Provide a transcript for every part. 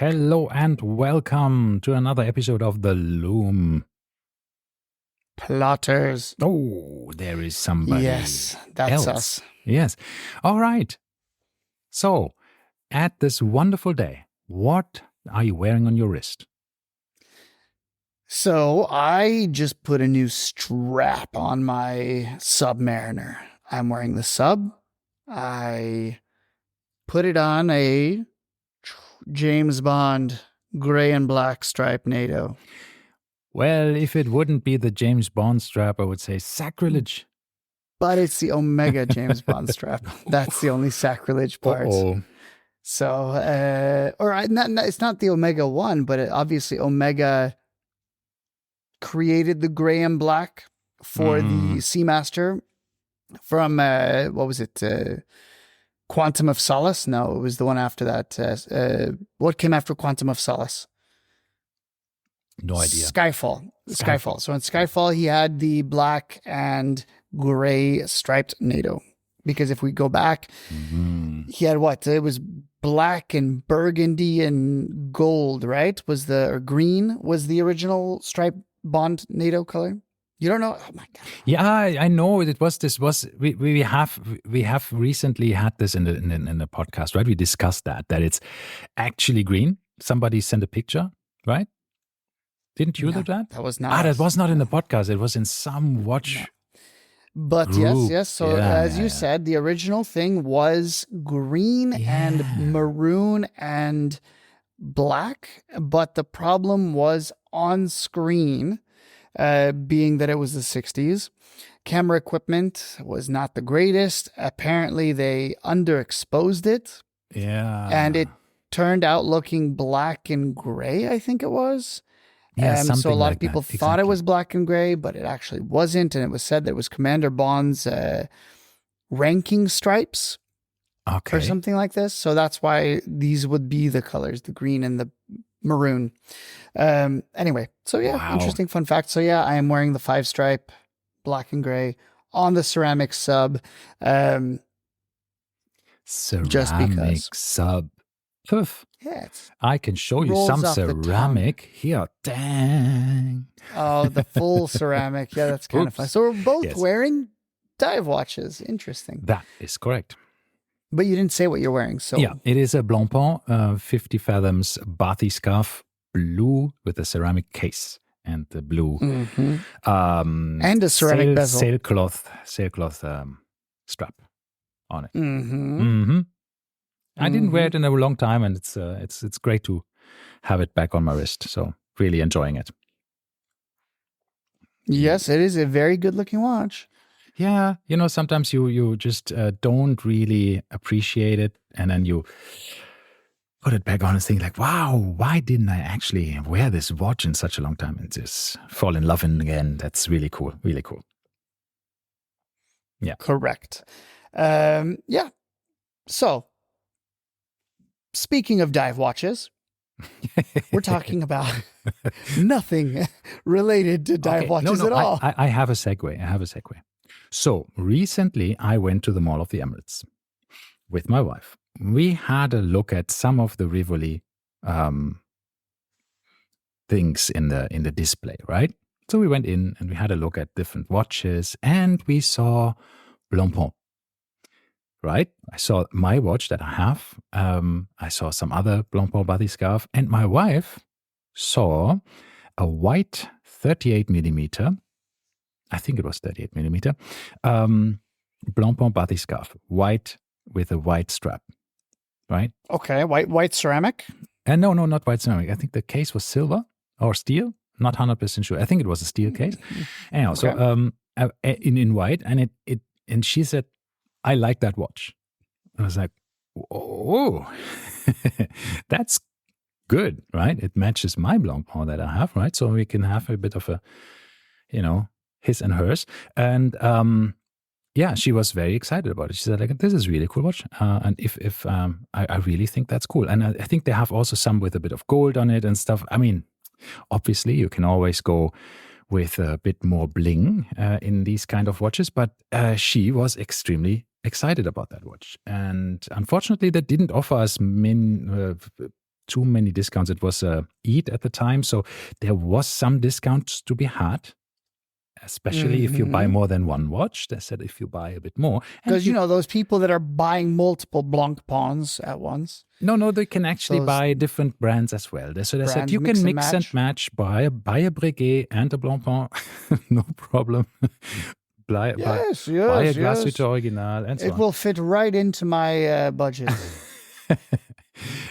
Hello and welcome to another episode of the Lume Plotters. Oh, there is somebody. Yes, that's else. us. Yes. All right. So, at this wonderful day, what are you wearing on your wrist? So I just put a new strap on my Submariner. I'm wearing the Sub. I put it on a James Bond gray and black striped NATO. Well, if it wouldn't be the James Bond strap, I would say sacrilege. But it's the Omega James Bond strap. That's the only sacrilege part. Uh-oh. So, it's not the Omega 1, but obviously Omega created the gray and black for the Seamaster from, what was it? Quantum of Solace? No, it was the one after that. What came after Quantum of Solace? No idea. Skyfall. So in Skyfall, he had the black and gray striped NATO. Because if we go back, he had what? It was black and burgundy and gold, right? Or green was the original striped Bond NATO color. You don't know? Oh my god! Yeah, I know it was. This was we have recently had this in the podcast, right? We discussed that it's actually green. Somebody sent a picture, right? Didn't you do that? That was not. That was not in the podcast. It was in some watch. No. But group. yes. So as you said, the original thing was green and maroon and black. But the problem was on screen, being that it was the 60s. Camera equipment was not the greatest. Apparently, they underexposed it. Yeah. And it turned out looking black and gray, I think it was. Yeah, so a lot like of people that. thought it was black and gray, but it actually wasn't. And it was said that it was Commander Bond's ranking stripes or something like this. So that's why these would be the colors, the green and the maroon. Anyway, so interesting fun fact. So I am wearing the 5-stripe black and gray on the ceramic Sub. Ceramic just because. Sub. Poof. Yeah, I can show you some ceramic here. Dang. Oh, the full ceramic. Yeah, that's kind of fun. So we're both wearing dive watches. Interesting. That is correct. But you didn't say what you're wearing. So yeah, it is a Blancpain 50 fathoms bathyscarf, blue with a ceramic case and the blue and a ceramic bezel, sailcloth strap on it. I didn't wear it in a long time, and it's great to have it back on my wrist. So really enjoying it. Yes, it is a very good looking watch. Yeah, sometimes you just don't really appreciate it, and then you put it back on and think like, wow, why didn't I actually wear this watch in such a long time and just fall in love again? That's really cool, really cool. Yeah, correct. Yeah, so. Speaking of dive watches, we're talking about nothing related to dive watches at all. I have a segue. So recently I went to the Mall of the Emirates with my wife. We had a look at some of the Rivoli things in the display, right? So we went in and we had a look at different watches and we saw Blancpain. Right? I saw my watch that I have. I saw some other Blancpain bathyscarf, and my wife saw a white 38 millimeter. I think it was 38 millimeter. Blancpain bathyscarf, white with a white strap. Right? Okay, white ceramic. And no, not white ceramic. I think the case was silver or steel. Not 100% sure. I think it was a steel case. Anyhow, so in white, and and she said, I like that watch. I was like, oh, that's good, right? It matches my Blancpain that I have, right? So we can have a bit of a, his and hers. And she was very excited about it. She said, like, this is a really cool watch. And if I really think that's cool. And I think they have also some with a bit of gold on it and stuff. I mean, obviously you can always go with a bit more bling in these kind of watches, but she was extremely excited about that watch. And unfortunately, they didn't offer us too many discounts. It was Eid at the time, so there was some discounts to be had. Especially if you buy more than one watch. They said if you buy a bit more. Because, those people that are buying multiple Blancpains at once. No, they can actually buy different brands as well. So they said you can mix and match, buy a Breguet and a Blancpain, no problem. Buy a Glasuite Original and so on. It will fit right into my budget.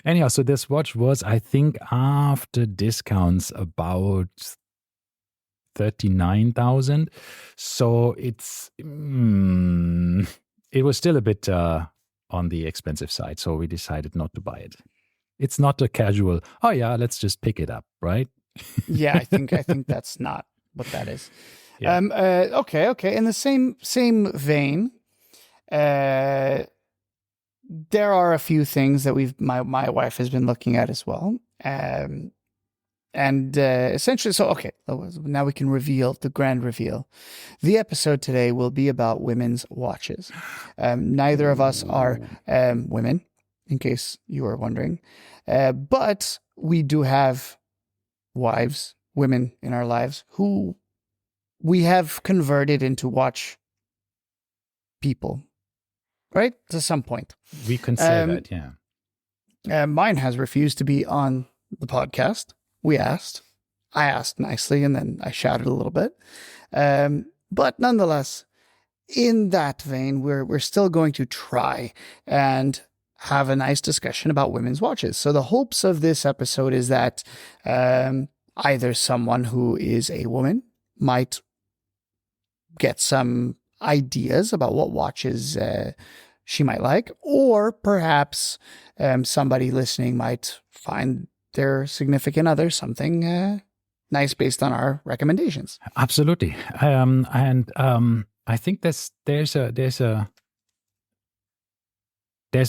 Anyhow, so this watch was, I think, after discounts about 39,000. So it was still a bit on the expensive side. So we decided not to buy it. It's not a casual, oh yeah, let's just pick it up, right? Yeah, I think that's not what that is. Yeah. Okay. In the same vein, there are a few things that my wife has been looking at as well. And essentially, now we can reveal the grand reveal. The episode today will be about women's watches. Neither of us are women, in case you are wondering. But we do have wives, women in our lives, who we have converted into watch people, right? To some point. We can say that, yeah. Mine has refused to be on the podcast. I asked nicely, and then I shouted a little bit. But nonetheless, in that vein, we're still going to try and have a nice discussion about women's watches. So the hopes of this episode is that either someone who is a woman might get some ideas about what watches she might like, or perhaps somebody listening might find their significant other something nice based on our recommendations. Absolutely. I think there's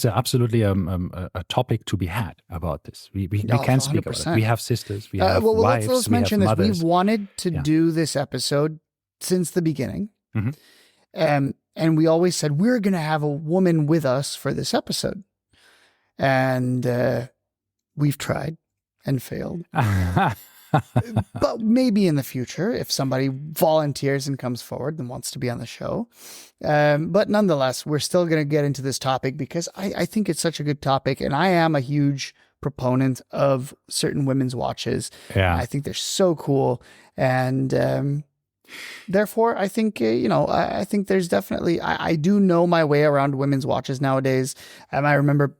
absolutely a topic to be had about this. We can speak about it. We have sisters, we have wives, let's mention we this. have mothers. We've wanted to do this episode since the beginning. And we always said we're going to have a woman with us for this episode. And we've tried and failed. But maybe in the future, if somebody volunteers and comes forward and wants to be on the show. But nonetheless, we're still going to get into this topic because I think it's such a good topic. And I am a huge proponent of certain women's watches. Yeah. I think they're so cool. And therefore, I think, I think there's definitely, I do know my way around women's watches nowadays. I remember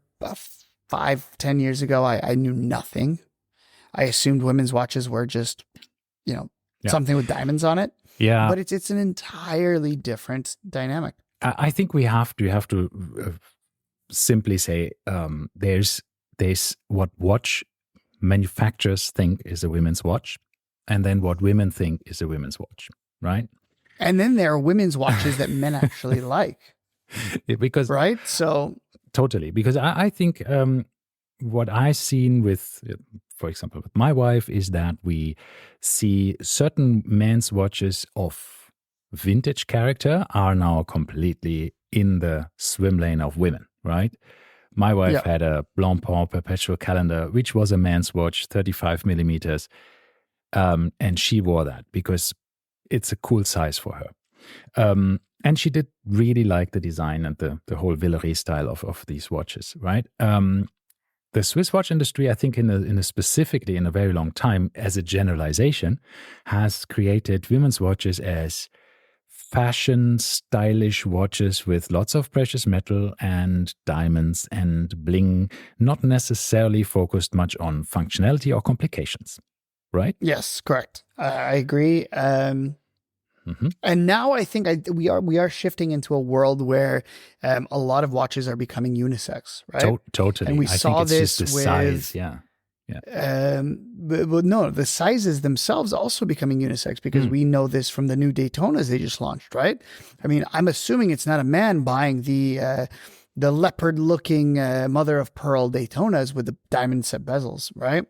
5-10 years ago, I knew nothing. I assumed women's watches were just, something with diamonds on it. Yeah. But it's an entirely different dynamic. I think we have to simply say there's what watch manufacturers think is a women's watch, and then what women think is a women's watch, right? And then there are women's watches that men actually like. Because right? So totally. Because I think what I've seen with, for example, with my wife is that we see certain men's watches of vintage character are now completely in the swim lane of women, right? My wife had a Blancpain perpetual calendar, which was a man's watch, 35 millimeters. And she wore that because it's a cool size for her. And she did really like the design and the whole Villeray style of these watches, right? The Swiss watch industry, I think specifically in a very long time, as a generalization, has created women's watches as fashion, stylish watches with lots of precious metal and diamonds and bling, not necessarily focused much on functionality or complications, right? Yes, correct. I agree. And now I think we are shifting into a world where a lot of watches are becoming unisex, right? Totally. And we I saw think it's this just the with size, yeah. But no, the sizes themselves also becoming unisex because we know this from the new Daytonas they just launched, right? I mean, I'm assuming it's not a man buying the leopard-looking mother of pearl Daytonas with the diamond set bezels, right?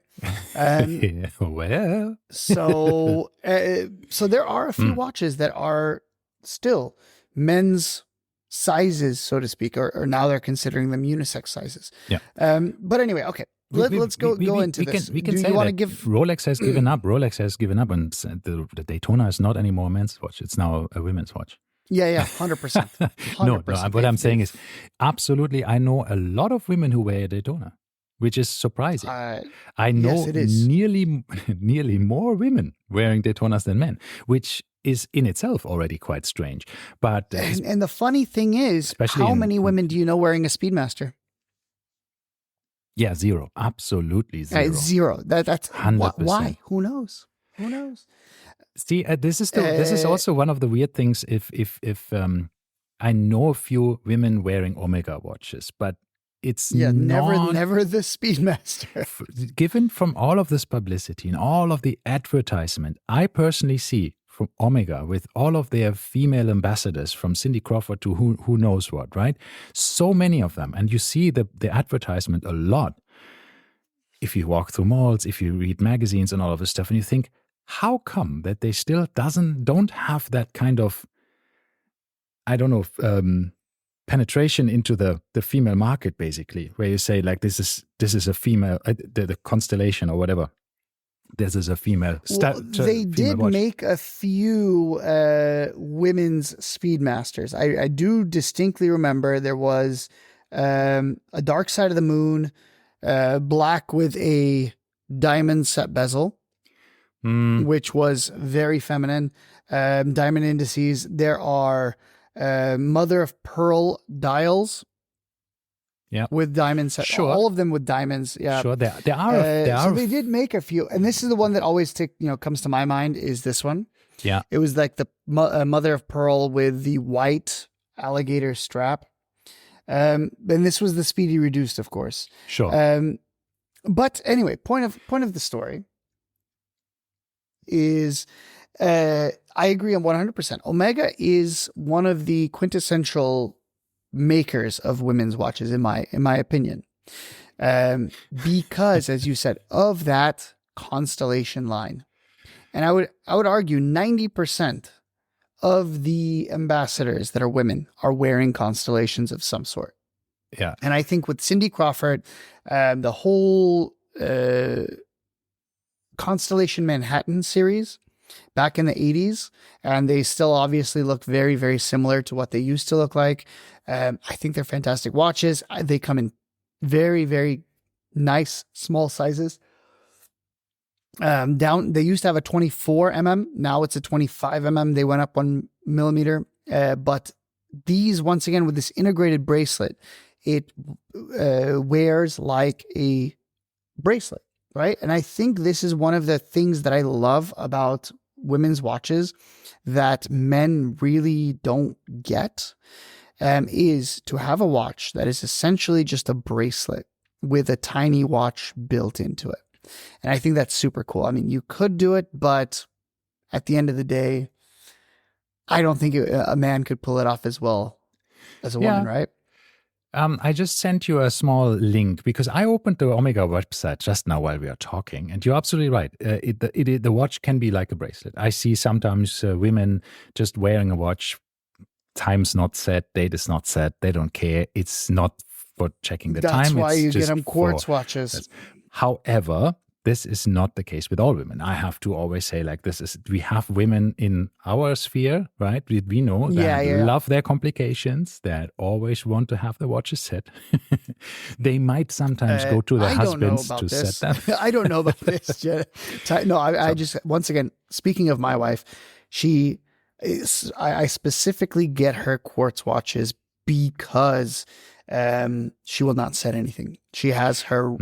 Well, so there are a few watches that are still men's sizes, so to speak, or now they're considering them unisex sizes. Yeah. But anyway, okay. let's go into this. We can Do say you want that to give Rolex has given up. Rolex has given up, and the Daytona is not anymore a men's watch. It's now a women's watch. Yeah, 100%. No. What I'm saying is, absolutely, I know a lot of women who wear a Daytona, which is surprising. I know yes, it is. nearly more women wearing Daytonas than men, which is in itself already quite strange. But and the funny thing is, how many women do you know wearing a Speedmaster? Yeah, zero. Absolutely zero. Zero. That's 100%. Why? Who knows? See, this is also one of the weird things. If I know a few women wearing Omega watches, but it's never the Speedmaster. Given from all of this publicity and all of the advertisement, I personally see from Omega with all of their female ambassadors, from Cindy Crawford to who knows what, right? So many of them, and you see the advertisement a lot. If you walk through malls, if you read magazines and all of this stuff, and you think, how come that they still don't have that kind of, I don't know, penetration into the female market, basically, where you say like this is a female, the constellation or whatever. This is a female. They did make a few women's Speedmasters. I do distinctly remember there was a Dark Side of the Moon, black with a diamond set bezel. Which was very feminine. Diamond indices. There are mother of pearl dials. Yeah, with diamonds. Sure, all of them with diamonds. Yeah, sure. There are. So they did make a few, and this is the one that always comes to my mind is this one. Yeah, it was like the mother of pearl with the white alligator strap. And this was the Speedy Reduced, of course. Sure. But anyway, point of the story is I agree on 100%. Omega is one of the quintessential makers of women's watches, in my opinion, because, as you said, of that Constellation line, and I would argue 90% of the ambassadors that are women are wearing constellations of some sort. Yeah, and I think with Cindy Crawford, the whole Constellation Manhattan series back in the 80s, and they still obviously look very, very similar to what they used to look like. I think they're fantastic watches. They come in very, very nice small sizes. They used to have a 24 mm. Now it's a 25 mm. They went up 1 millimeter. But these, once again, with this integrated bracelet, it wears like a bracelet. Right. And I think this is one of the things that I love about women's watches that men really don't get, is to have a watch that is essentially just a bracelet with a tiny watch built into it. And I think that's super cool. I mean, you could do it, but at the end of the day, I don't think a man could pull it off as well as a woman, right? I just sent you a small link because I opened the Omega website just now while we are talking, and you're absolutely right. The watch can be like a bracelet. I see sometimes women just wearing a watch, time's not set, date is not set, they don't care. It's not for checking the time. That's why you get them quartz watches. However, this is not the case with all women. I have to always say, like, we have women in our sphere, right? We know that love their complications, that always want to have the watches set. They might sometimes go to their husbands to set them. I don't know about this, Jen. No, I just, once again, speaking of my wife, I specifically get her quartz watches because she will not set anything. She has her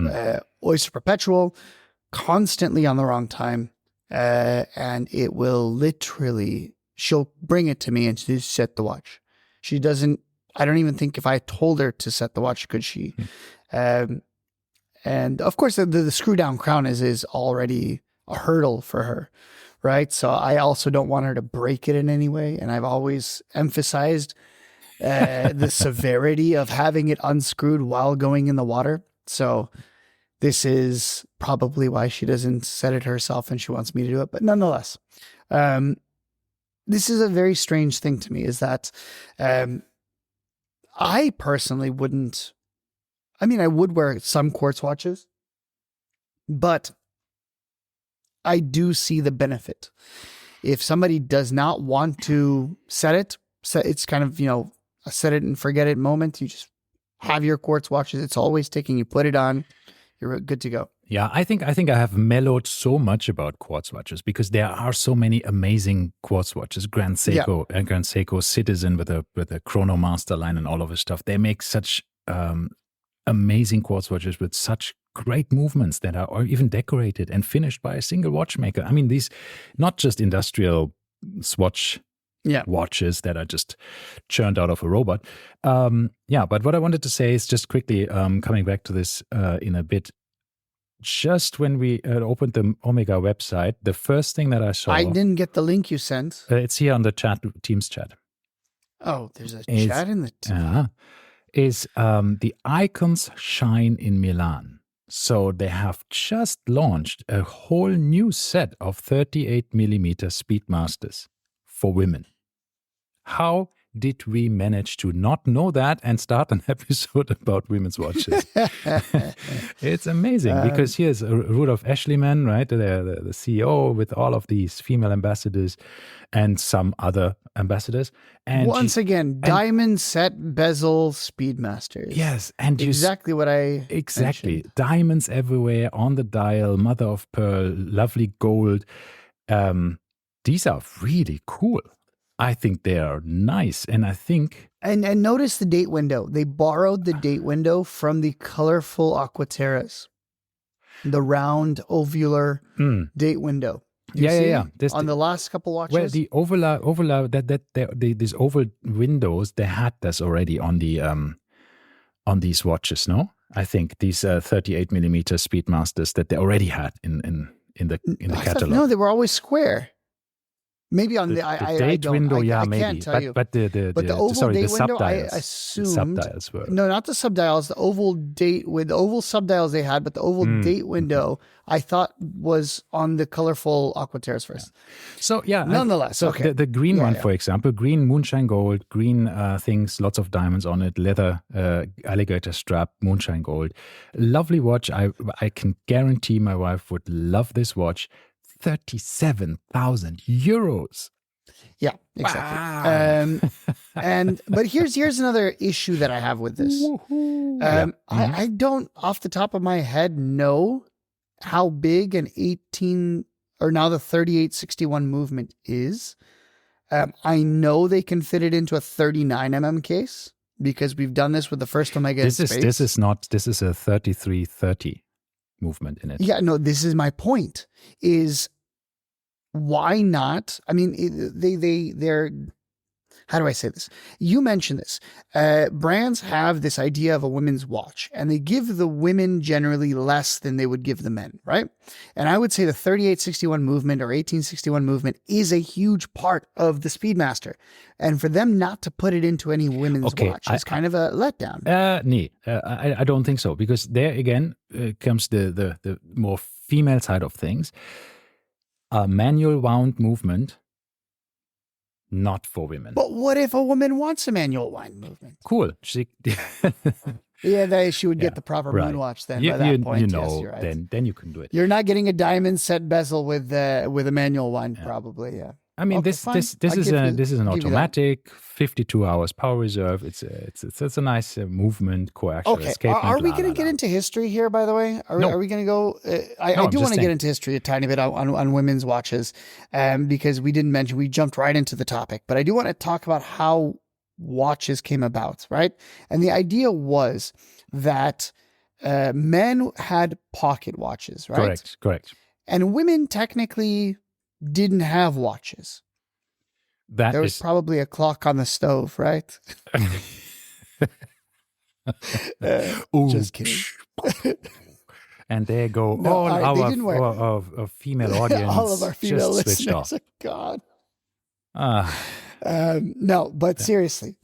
Oyster Perpetual constantly on the wrong time, and it will literally, she'll bring it to me and she set the watch. She doesn't, I don't even think if I told her to set the watch, could she? And of course the screw down crown is already a hurdle for her, right? So I also don't want her to break it in any way. And I've always emphasized the severity of having it unscrewed while going in the water. So this is probably why she doesn't set it herself and she wants me to do it. But nonetheless, this is a very strange thing to me, is that I personally wouldn't, I mean, I would wear some quartz watches, But I do see the benefit. If somebody does not want to it's kind of, a set it and forget it moment. You just have your quartz watches. It's always ticking. You put it on, you're good to go. Yeah, I think I have mellowed so much about quartz watches because there are so many amazing quartz watches. Grand Seiko Citizen with a Chronomaster line and all of his stuff. They make such amazing quartz watches with such great movements that are even decorated and finished by a single watchmaker. I mean, these not just industrial swatch watches that are just churned out of a robot. But what I wanted to say is just quickly coming back to this in a bit. Just when we opened the Omega website, the first thing that I saw... I didn't get the link you sent. It's here on the Teams chat. Oh, there's a chat in the... Is the Icons Shine in Milan. So they have just launched a whole new set of 38mm Speedmasters for women. How did we manage to not know that and start an episode about women's watches? It's amazing because here's Rudolf Eschliman, right? The CEO with all of these female ambassadors and some other ambassadors. And once again, diamond set bezel Speedmasters. Yes. And exactly what I mentioned. Diamonds everywhere on the dial, mother of pearl, lovely gold. These are really cool. I think they are nice, and I think... And notice the date window. They borrowed the date window from the colorful Aquaterras. The round, ovular date window. Yeah. On the last couple watches? Well, the ovular, these oval windows, they had this already on the on these watches, no? I think these 38mm Speedmasters that they already had in the catalog. No, they were always square. Maybe on the date window, maybe. Can't tell you. But the oval date window, subdials, I assumed subdials were not the subdials. The oval date with the oval subdials they had, but the oval date window I thought was on the colorful Aquaterras first. Yeah. So nonetheless, okay. The green one, for example, green moonshine gold, green things, lots of diamonds on it, leather, alligator strap, moonshine gold, lovely watch. I can guarantee my wife would love this watch. 37,000 euros. Yeah, exactly. Wow. But here's another issue that I have with this. I don't, off the top of my head, know how big an 18 or now the 3861 movement is. I know they can fit it into a 39mm case because we've done this with the first Omega in space. This is a 3330 movement in it. Yeah, no, this is my point. Is why not? I mean, they're. How do I say this? You mentioned this. Brands have this idea of a women's watch, and they give the women generally less than they would give the men, right? And I would say the 3861 movement or 1861 movement is a huge part of the Speedmaster. And for them not to put it into any women's watch is kind of a letdown. I don't think so, because there again comes the more female side of things. A manual wound movement, not for women. But what if a woman wants a manual wound movement? Cool. She would get the proper moon watch then. By that point, yes, you're right. Then you can do it. You're not getting a diamond set bezel with a manual wind, probably. Yeah. I mean, this is an automatic 52 hours power reserve. It's a nice movement, coaxial escapement. Are we going to get into history here? By the way, are we going to go? I do want to get into history a tiny bit on women's watches, because we didn't mention, we jumped right into the topic. But I do want to talk about how watches came about, right? And the idea was that men had pocket watches, right? Correct. And women technically didn't have watches. There was probably a clock on the stove, right? Just kidding. And there go all our female audience. All of our female just switched listeners. off. God. No, but seriously,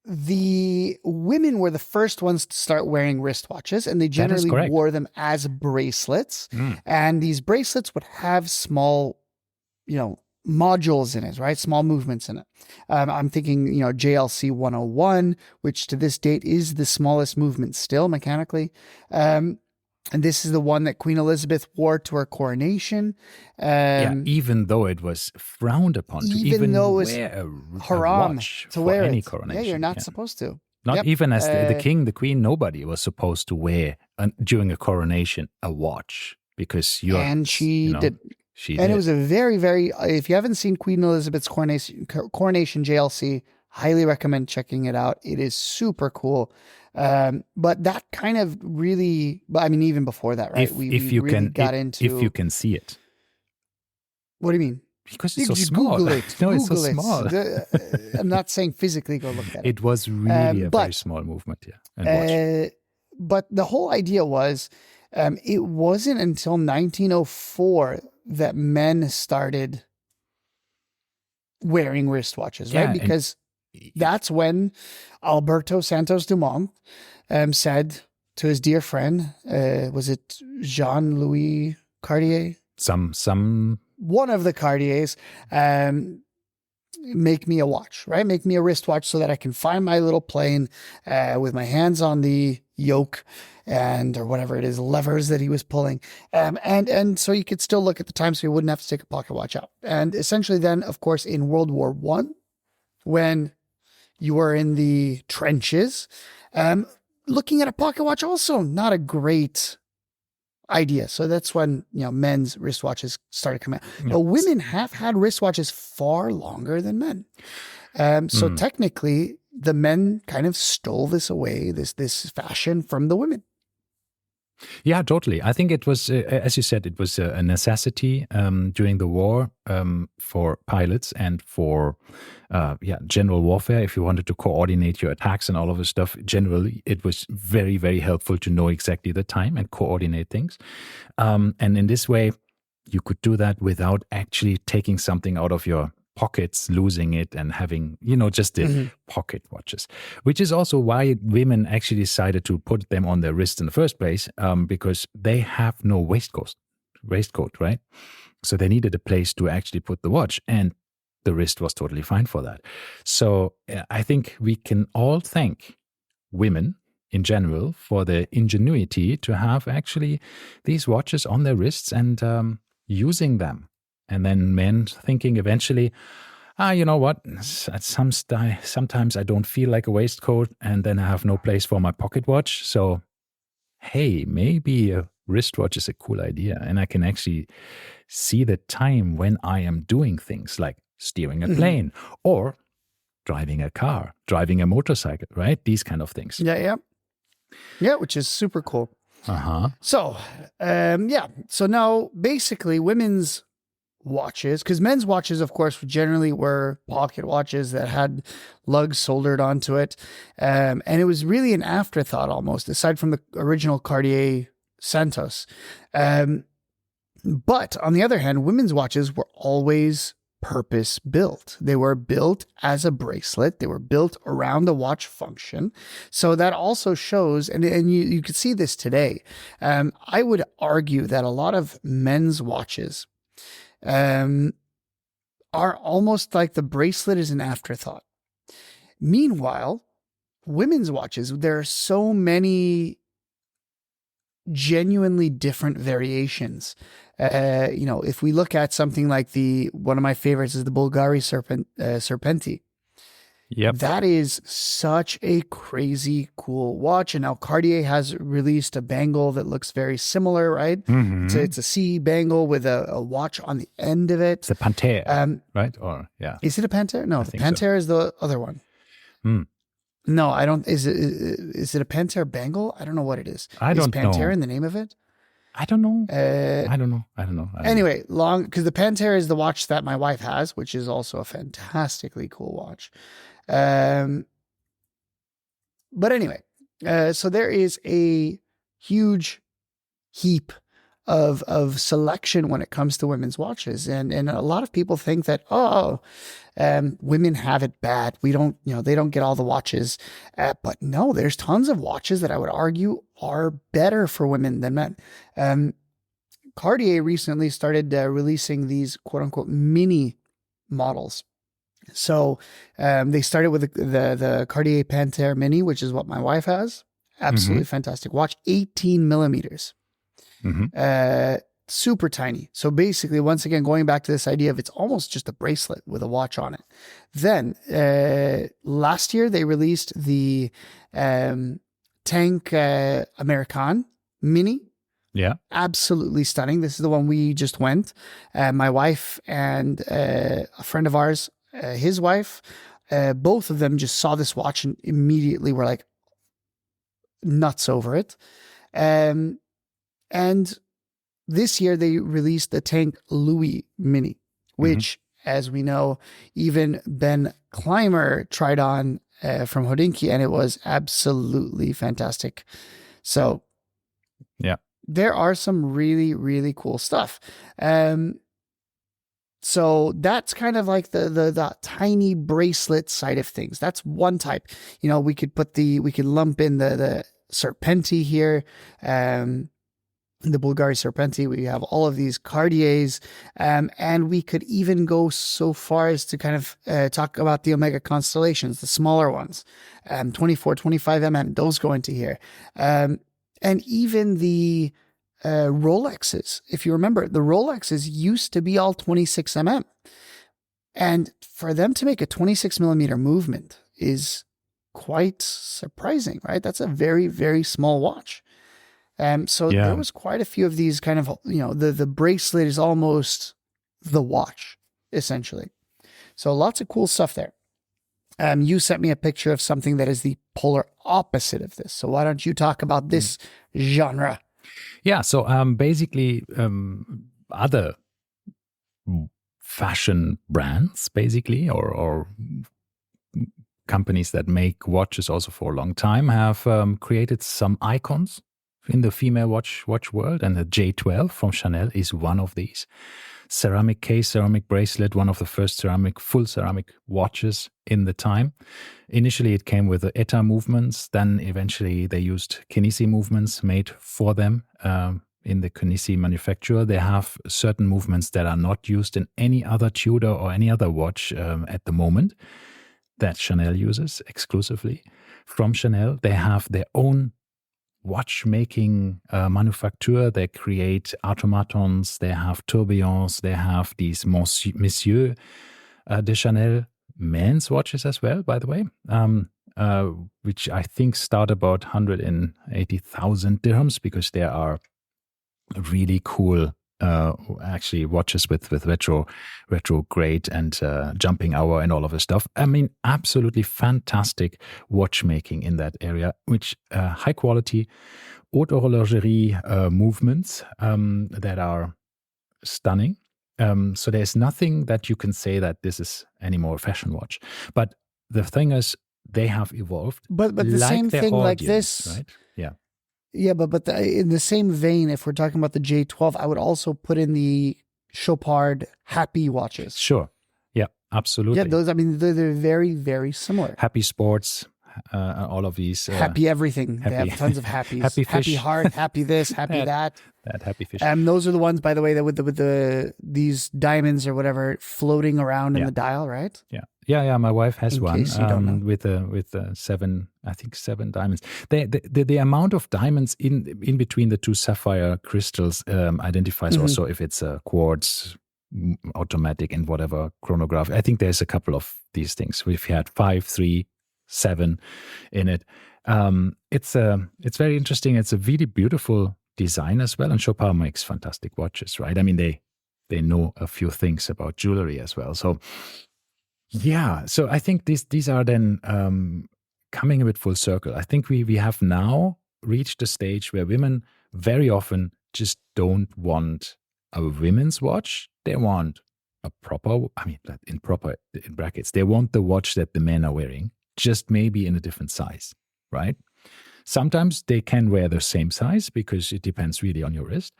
the women were the first ones to start wearing wristwatches, and they generally wore them as bracelets. And these bracelets would have small, modules in it, right? Small movements in it. I'm thinking, JLC 101, which to this date is the smallest movement still mechanically. And this is the one that Queen Elizabeth wore to her coronation. Even though it was frowned upon to even though it was wear a haram watch to for wear any it. coronation. Yeah, you're not supposed to. Not even as the king, the queen, nobody was supposed to wear during a coronation a watch because she did. She and did. It was a very, very, if you haven't seen Queen Elizabeth's coronation JLC, highly recommend checking it out. It is super cool. But that kind of really, I mean, even before that, right? If you can see it. What do you mean? Because it's so small. Google it. No, Google it's so small. I'm not saying physically go look at it. It was really a very small movement, and watch. But the whole idea was, it wasn't until 1904 that men started wearing wristwatches, right? Because that's when Alberto Santos Dumont said to his dear friend, was it Jean-Louis Cartier? One of the Cartiers, make me a watch, right? Make me a wristwatch so that I can find my little plane with my hands on the yoke or whatever it is, levers that he was pulling. And so you could still look at the time so you wouldn't have to take a pocket watch out. And essentially then, of course, in World War I, when you were in the trenches, looking at a pocket watch also not a great idea. So that's when, men's wristwatches started coming out. But women have had wristwatches far longer than men. So technically, the men kind of stole this away, this fashion from the women. Yeah, totally. I think it was, as you said, it was a necessity during the war for pilots and for general warfare. If you wanted to coordinate your attacks and all of this stuff, generally, it was very, very helpful to know exactly the time and coordinate things. And in this way, you could do that without actually taking something out of your pockets, losing it, and having, just the pocket watches, which is also why women actually decided to put them on their wrist in the first place, because they have no waistcoat, right? So they needed a place to actually put the watch, and the wrist was totally fine for that. So I think we can all thank women in general for their ingenuity to have actually these watches on their wrists and using them. And then men thinking eventually, you know what, sometimes I don't feel like a waistcoat and then I have no place for my pocket watch. So, hey, maybe a wristwatch is a cool idea. And I can actually see the time when I am doing things like steering a plane or driving a car, driving a motorcycle, right? These kind of things. Yeah, which is super cool. So, So now basically women's watches, because men's watches, of course, generally were pocket watches that had lugs soldered onto it. And it was really an afterthought almost, aside from the original Cartier Santos. But on the other hand, women's watches were always purpose built. They were built as a bracelet. They were built around the watch function. So that also shows, and you could see this today. I would argue that a lot of men's watches are almost like the bracelet is an afterthought. Meanwhile, women's watches, there are so many genuinely different variations. If we look at something like one of my favorites is the Bulgari Serpenti. Yep. That is such a crazy cool watch. And now Cartier has released a bangle that looks very similar, right? It's a C bangle with a watch on the end of it. It's a Panthère, right? Or is it a Panthère? No, the Panthère is the other one. No, I don't. Is it a Panthère bangle? I don't know what it is. I don't know. Is Panthère in the name of it? I don't know. I don't know. Anyway, because the Panthère is the watch that my wife has, which is also a fantastically cool watch. But anyway, so there is a huge heap of selection when it comes to women's watches. And a lot of people think that, women have it bad. We don't, they don't get all the watches. But no, there's tons of watches that I would argue are better for women than men. Cartier recently started releasing these quote unquote mini models. So they started with the Cartier Panthère Mini, which is what my wife has. Absolutely fantastic watch, 18 millimeters. Super tiny. So basically, once again, going back to this idea of it's almost just a bracelet with a watch on it. Then last year, they released the Tank American Mini. Yeah. Absolutely stunning. This is the one we just went. My wife and a friend of ours, his wife, both of them just saw this watch and immediately were like nuts over it. And this year they released the Tank Louis Mini, which, as we know, even Ben Clymer tried on from Hodinkee, and it was absolutely fantastic. So, yeah, there are some really, really cool stuff. So that's kind of like the tiny bracelet side of things. That's one type. You know, we could lump in the Serpenti here, the Bulgari Serpenti. We have all of these Cartiers, and we could even go so far as to kind of talk about the Omega Constellations, the smaller ones, 24, 25 mm. Those go into here, and even the Rolexes. If you remember, the Rolexes used to be all 26 mm, and for them to make a 26 millimeter movement is quite surprising, right? That's a very, very small watch. There was quite a few of these kind of, you know, the bracelet is almost the watch, essentially. So lots of cool stuff there. You sent me a picture of something that is the polar opposite of this. So why don't you talk about this genre? Yeah. So basically, other fashion brands, basically, or companies that make watches also for a long time have created some icons in the female watch world, and the J12 from Chanel is one of these. Ceramic case, ceramic bracelet, one of the first full ceramic watches in the time. Initially, it came with the ETA movements. Then eventually they used Kinesi movements made for them in the Kinesi manufacturer. They have certain movements that are not used in any other Tudor or any other watch at the moment that Chanel uses exclusively. From Chanel, they have their own watchmaking manufacturer. They create automatons, they have tourbillons, they have these Monsieur de Chanel men's watches as well, by the way, which I think start about 180,000 dirhams, because there are really cool actually watches with retrograde and jumping hour and all of this stuff. I mean, absolutely fantastic watchmaking in that area, which high quality haute horlogerie movements that are stunning. So there's nothing that you can say that this is any more a fashion watch. But the thing is, they have evolved. But the like same thing audience, like this, right? Yeah. Yeah, but in the same vein, if we're talking about the J12, I would also put in the Chopard Happy watches. Sure. Yeah, absolutely. Yeah, those, I mean, they're very, very similar. Happy Sports, all of these. Happy everything. They have tons of happies. Happy fish. Happy heart, happy this, happy that. That happy fish. Those are the ones, by the way, that with these diamonds or whatever floating around in the dial, right? Yeah. My wife has one with seven diamonds. The amount of diamonds in between the two sapphire crystals identifies also if it's a quartz, automatic, and whatever chronograph. I think there's a couple of these things. We've had 5, 3, 7 in it. It's very interesting. It's a really beautiful design as well, and Chopard makes fantastic watches, right? I mean, they know a few things about jewelry as well. So yeah, so I think these are then coming a bit full circle. I think we have now reached a stage where women very often just don't want a women's watch. They want a proper, I mean, in brackets, they want the watch that the men are wearing, just maybe in a different size, right? Sometimes they can wear the same size because it depends really on your wrist.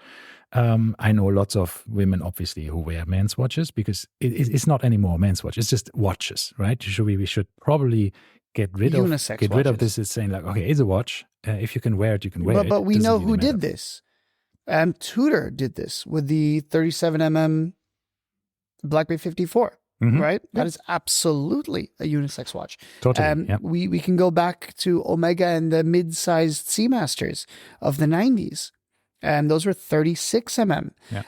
I know lots of women, obviously, who wear men's watches because it's not anymore men's watch. It's just watches, right? We should probably get rid of this. It's saying like, okay, it's a watch. If you can wear it, you can wear it. But we know who did this. Tudor did this with the 37mm Black Bay 54. Right? Yep. That is absolutely a unisex watch. Totally. Yep. We can go back to Omega and the mid-sized Seamasters of the 90s. Those were 36 mm. Yeah.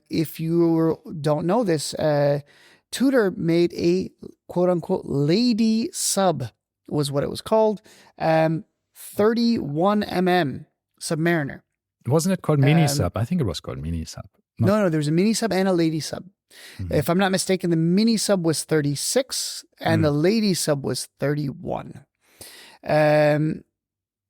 If you don't know this, Tudor made a quote unquote lady sub, was what it was called. 31 mm Submariner. Wasn't it called mini sub? I think it was called mini sub. No, there was a mini sub and a lady sub. Mm-hmm. If I'm not mistaken, the mini sub was 36 and the lady sub was 31.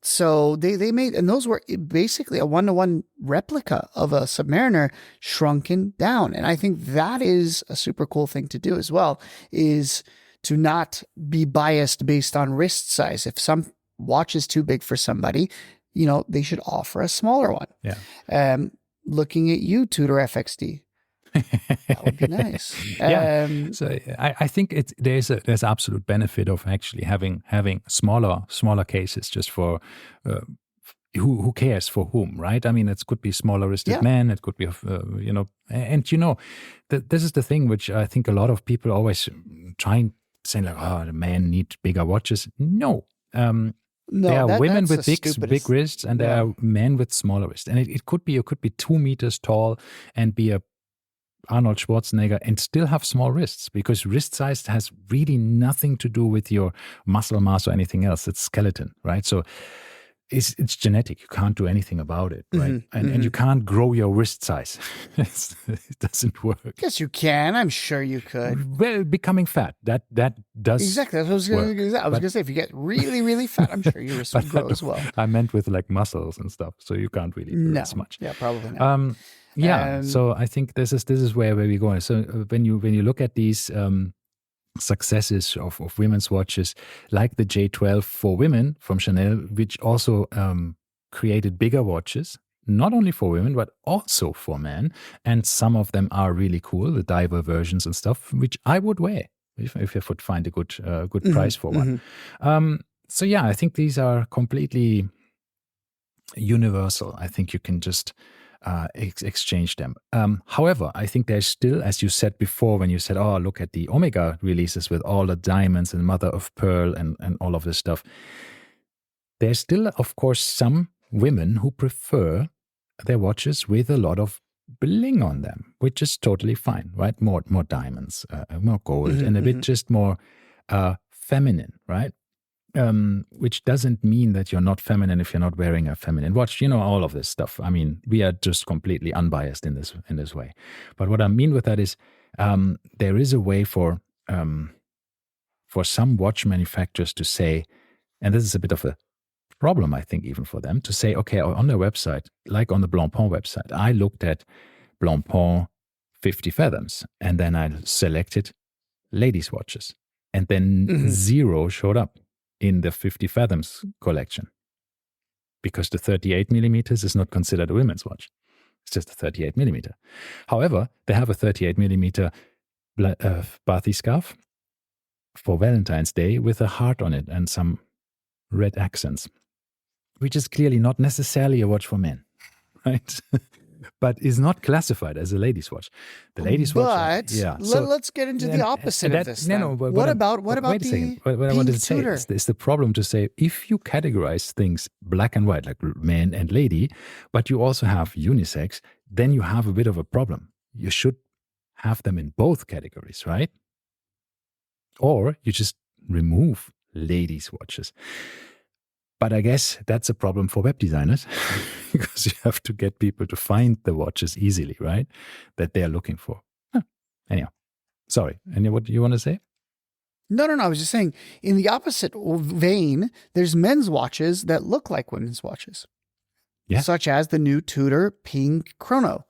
So they made, and those were basically a 1-to-1 replica of a Submariner shrunken down. And I think that is a super cool thing to do as well, is to not be biased based on wrist size. If some watch is too big for somebody, they should offer a smaller one. Yeah. Looking at you, Tudor FXD. That would be nice. So I think there's absolute benefit of actually having smaller cases just for who cares for whom, right? I mean, it could be smaller wristed men, it could be this is the thing which I think a lot of people always try and say like, oh, the men need bigger watches. No. There are women with big wrists, and there are men with smaller wrists, and it could be 2 meters tall and be a Arnold Schwarzenegger and still have small wrists, because wrist size has really nothing to do with your muscle mass or anything else. It's skeleton, right? So it's genetic. You can't do anything about it, right? Mm-hmm, and you can't grow your wrist size. It doesn't work. Yes, you can. I'm sure you could. Well, becoming fat, that does exactly. That's what I was going to say. If you get really, really fat, I'm sure your wrist would grow as well. I meant with like muscles and stuff, so you can't really do as much. Yeah, probably not. So I think this is where we're going. So when you look at these successes of women's watches, like the J12 for women from Chanel, which also created bigger watches, not only for women but also for men, and some of them are really cool, the diver versions and stuff, which I would wear if I would find a good price for one. So yeah, I think these are completely universal. I think you can just exchange them. However, I think there's still, as you said before, when you said, oh, look at the Omega releases with all the diamonds and mother of pearl and all of this stuff. There's still, of course, some women who prefer their watches with a lot of bling on them, which is totally fine, right? More diamonds, more gold, and a bit just more feminine, right? Which doesn't mean that you're not feminine if you're not wearing a feminine watch. All of this stuff. I mean, we are just completely unbiased in this way. But what I mean with that is, there is a way for some watch manufacturers to say, and this is a bit of a problem, I think, even for them, to say, okay, on their website, like on the Blancpain website, I looked at Blancpain 50 Fathoms, and then I selected ladies' watches, and then 0 showed up in the 50 Fathoms collection, because the 38 millimeters is not considered a women's watch. It's just a 38 millimeter. However, they have a 38 millimeter Bathi scarf for Valentine's Day with a heart on it and some red accents, which is clearly not necessarily a watch for men, right? But is not classified as a ladies' watch. The ladies' watch, let's get into the opposite of this. What about the what I wanted to say is the problem to say, if you categorize things black and white, like man and lady, but you also have unisex, then you have a bit of a problem. You should have them in both categories, right? Or you just remove ladies' watches. But I guess that's a problem for web designers, because you have to get people to find the watches easily, right? That they're looking for. Anyhow, sorry. And what do you want to say? No. I was just saying, in the opposite vein, there's men's watches that look like women's watches. Yeah. Such as the new Tudor Pink Chrono.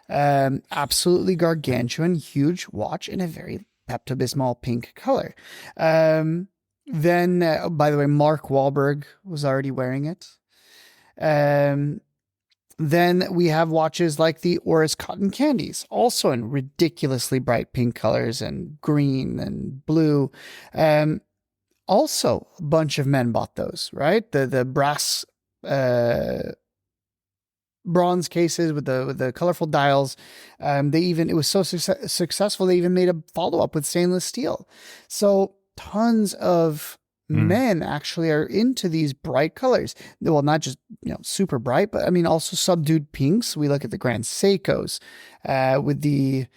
Absolutely gargantuan, huge watch in a very Pepto-Bismol pink color. Then, by the way, Mark Wahlberg was already wearing it. Then we have watches like the Oris Cotton Candies, also in ridiculously bright pink colors and green and blue. Also, a bunch of men bought those, right? The brass, bronze cases with the colorful dials. It was so successful, they even made a follow-up with stainless steel. So tons of men actually are into these bright colors. Well, not just, super bright, but I mean, also subdued pinks. We look at the Grand Seikos with the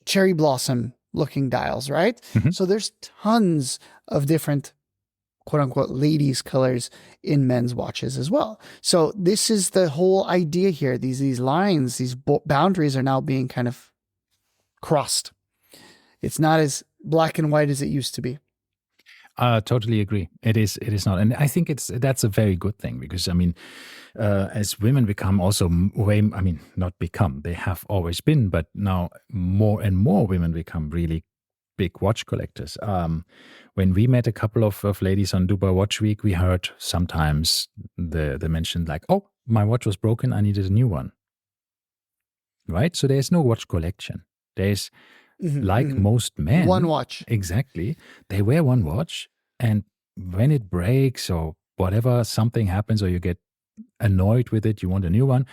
cherry blossom looking dials, right? So there's tons of different quote unquote ladies colors in men's watches as well. So this is the whole idea here. These lines, these boundaries are now being kind of crossed. It's not as black and white as it used to be. Totally agree. It is not. And I think that's a very good thing because, I mean, as women become also not become, they have always been, but now more and more women become really big watch collectors. When we met a couple of ladies on Dubai Watch Week, we heard sometimes they mentioned like, oh, my watch was broken, I needed a new one. Right? So there's no watch collection. There's most men. One watch. Exactly. They wear one watch, and when it breaks or whatever, something happens or you get annoyed with it, you want a new one,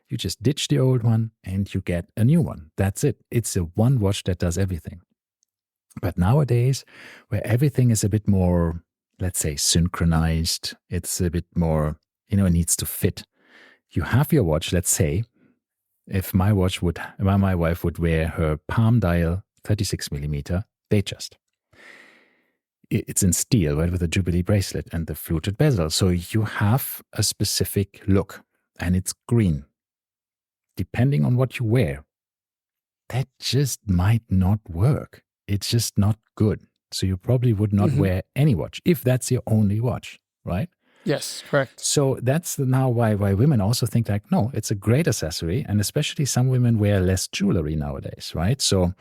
you just ditch the old one and you get a new one. That's it. It's a one watch that does everything. But nowadays, where everything is a bit more, let's say, synchronized, it's a bit more, it needs to fit. You have your watch, let's say, if my wife would wear her palm dial 36 millimeter Datejust. It's in steel, right, with a Jubilee bracelet and the fluted bezel. So you have a specific look, and it's green. Depending on what you wear, that just might not work. It's just not good. So you probably would not wear any watch if that's your only watch, right? Yes, correct. So that's now why women also think like, no, it's a great accessory. And especially some women wear less jewelry nowadays, right? So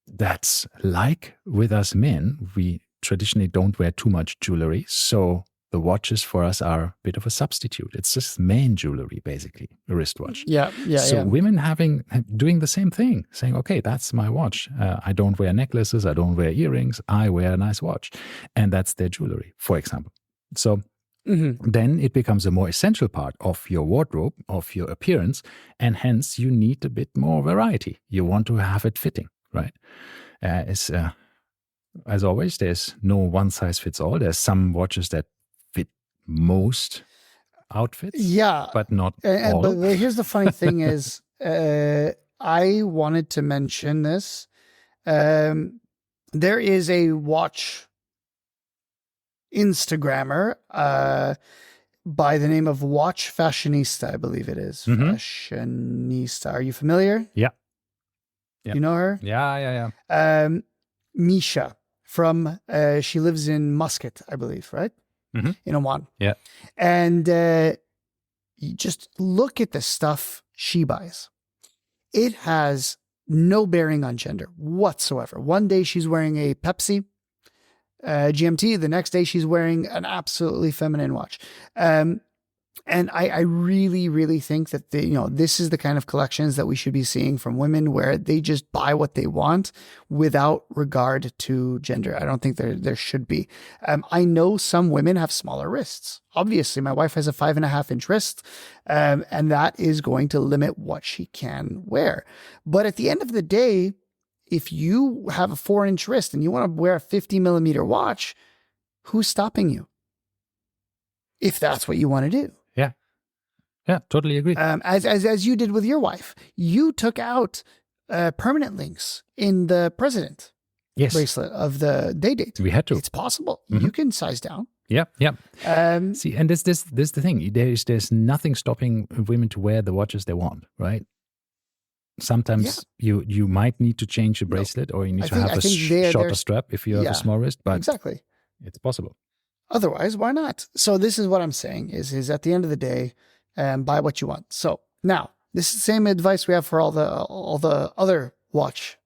that's like with us men, we traditionally don't wear too much jewelry. So the watches for us are a bit of a substitute. It's just main jewelry, basically, a wristwatch. Yeah. So women doing the same thing, saying, okay, that's my watch. I don't wear necklaces. I don't wear earrings. I wear a nice watch. And that's their jewelry, for example. So then it becomes a more essential part of your wardrobe, of your appearance. And hence you need a bit more variety. You want to have it fitting, right? As always, there's no one size fits all. There's some watches that fit most outfits, but not all. But here's the funny thing is, I wanted to mention this. There is a watch Instagrammer by the name of Watch Fashionista, I believe it is. Fashionista. Are you familiar? Yeah. You know her? Yeah. Misha from, she lives in Muscat, I believe, right? In Oman. Yeah. And you just look at the stuff she buys. It has no bearing on gender whatsoever. One day she's wearing a Pepsi GMT. The next day she's wearing an absolutely feminine watch. And I really, really think that this is the kind of collections that we should be seeing from women, where they just buy what they want without regard to gender. I don't think there should be. I know some women have smaller wrists. Obviously, my wife has a 5.5-inch wrist, and that is going to limit what she can wear. But at the end of the day, if you have a 4-inch wrist and you want to wear a 50-millimeter watch, who's stopping you? If that's what you want to do. Yeah, totally agree. As you did with your wife, you took out permanent links in the president bracelet of the day date. We had to. It's possible. You can size down. Yeah. See, and this the thing. There's nothing stopping women to wear the watches they want, right? Sometimes you might need to change a bracelet, or you need to have a shorter strap if you have a small wrist. But exactly, it's possible. Otherwise, why not? So this is what I'm saying: is at the end of the day, buy what you want. So now, this is the same advice we have for all the other watch,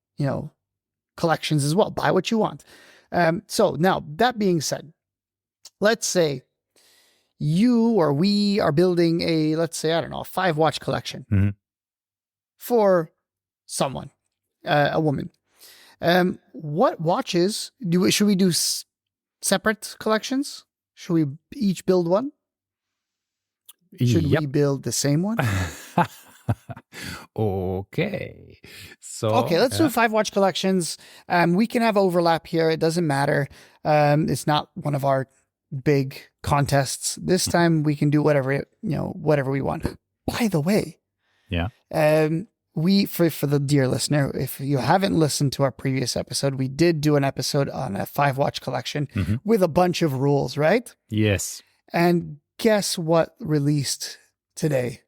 collections as well. Buy what you want. So now, that being said, let's say you or we are building a 5-watch collection for someone, a woman. What watches should we do separate collections? Should we each build one? Should we build the same one? Okay. So okay, let's do 5 watch collections. We can have overlap here. It doesn't matter. It's not one of our big contests. This time we can do whatever we want. By the way, yeah. We for the dear listener, if you haven't listened to our previous episode, we did do an episode on a 5 watch collection with a bunch of rules, right? Yes. And guess what released today?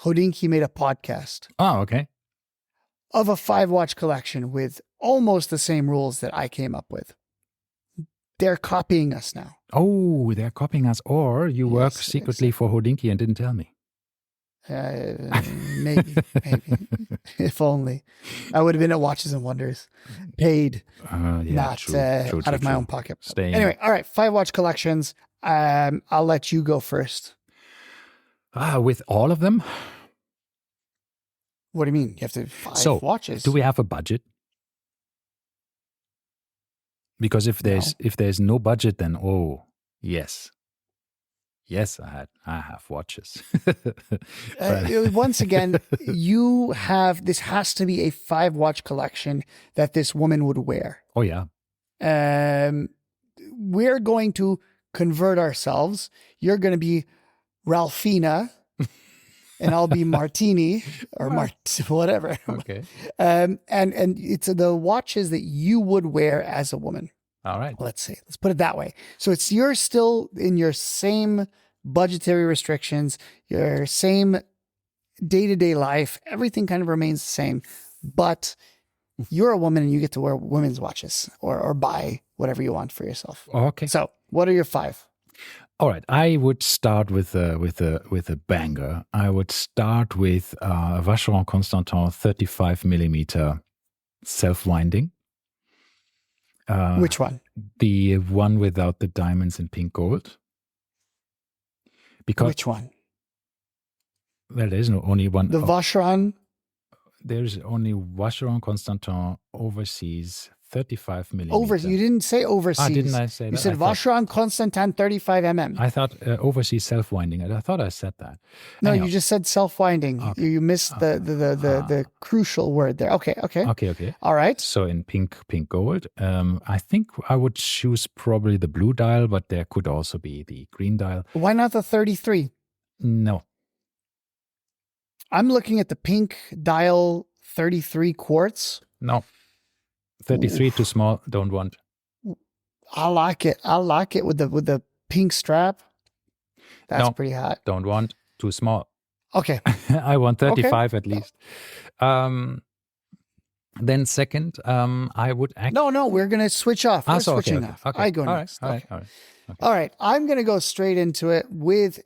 Hodinky made a podcast. Oh, okay. Of a 5 watch collection with almost the same rules that I came up with. They're copying us now. Oh, they're copying us, or you work secretly for Hodinky and didn't tell me. Maybe. If only. I would have been at Watches and Wonders. Paid. Not out of my own pocket. Anyway, all right. 5 watch collections. I'll let you go first. With all of them? What do you mean? You have to 5 watches. Do we have a budget? Because if there's no budget, then yes. Yes, I have watches. Once again, this has to be a 5 watch collection that this woman would wear. Oh, yeah. We're going to convert ourselves. You're going to be Ralfina and I'll be Martini or whatever. Okay. And it's the watches that you would wear as a woman. All right. Let's put it that way. So you're still in your same budgetary restrictions, your same day-to-day life. Everything kind of remains the same, but you're a woman and you get to wear women's watches or buy whatever you want for yourself. Okay. So what are your 5? All right. I would start with a banger. I would start with Vacheron Constantin 35 millimeter self-winding. Which one? The one without the diamonds in pink gold. Which one? Well, there is only one. The Vacheron? There's only Vacheron Constantin overseas 35 millimeter. You didn't say overseas. Didn't I say that? You said Vacheron Constantin 35 mm. I thought overseas self-winding. I thought I said that. No, anyhow. You just said self-winding. Okay. You missed the crucial word there. Okay. All right. So in pink gold, I think I would choose probably the blue dial, but there could also be the green dial. Why not the 33? No. I'm looking at the pink dial 33 quartz. No. 33 too small, don't want. I like it with the pink strap. That's pretty hot. Don't want, too small. Okay. I want 35 at least. Then second, I would actually... No, we're going to switch off. We're switching off. Okay. I go next. All right. I'm going to go straight into it with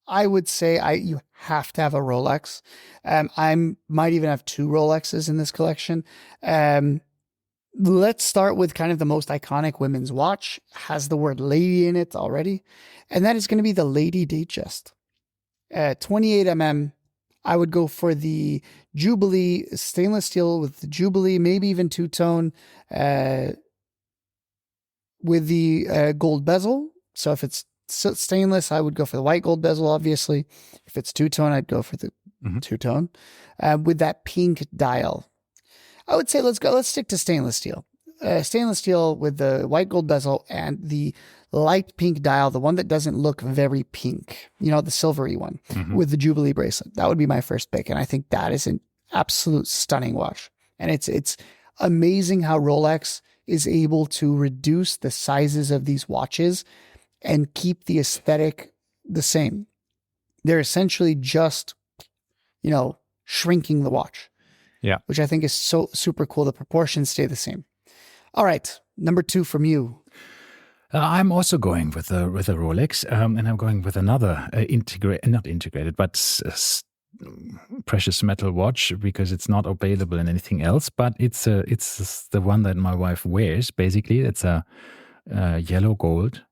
I would say you have to have a Rolex. I might even have 2 Rolexes in this collection. Let's start with kind of the most iconic women's watch. Has the word lady in it already. And that is going to be the Lady Datejust. 28 mm. I would go for the Jubilee stainless steel with the Jubilee, maybe even two-tone with the gold bezel. So if it's stainless, I would go for the white gold bezel, obviously. If it's two-tone, I'd go for the two-tone. With that pink dial. I would say let's stick to stainless steel. Stainless steel with the white gold bezel and the light pink dial, the one that doesn't look very pink, the silvery one with the Jubilee bracelet. That would be my first pick. And I think that is an absolute stunning watch. And it's amazing how Rolex is able to reduce the sizes of these watches and keep the aesthetic the same. They're essentially just, shrinking the watch. Yeah. Which I think is so super cool. The proportions stay the same. All right. Number 2 from you. I'm also going with a Rolex, and I'm going with another not integrated, but precious metal watch because it's not available in anything else. But it's the one that my wife wears. Basically, it's a yellow gold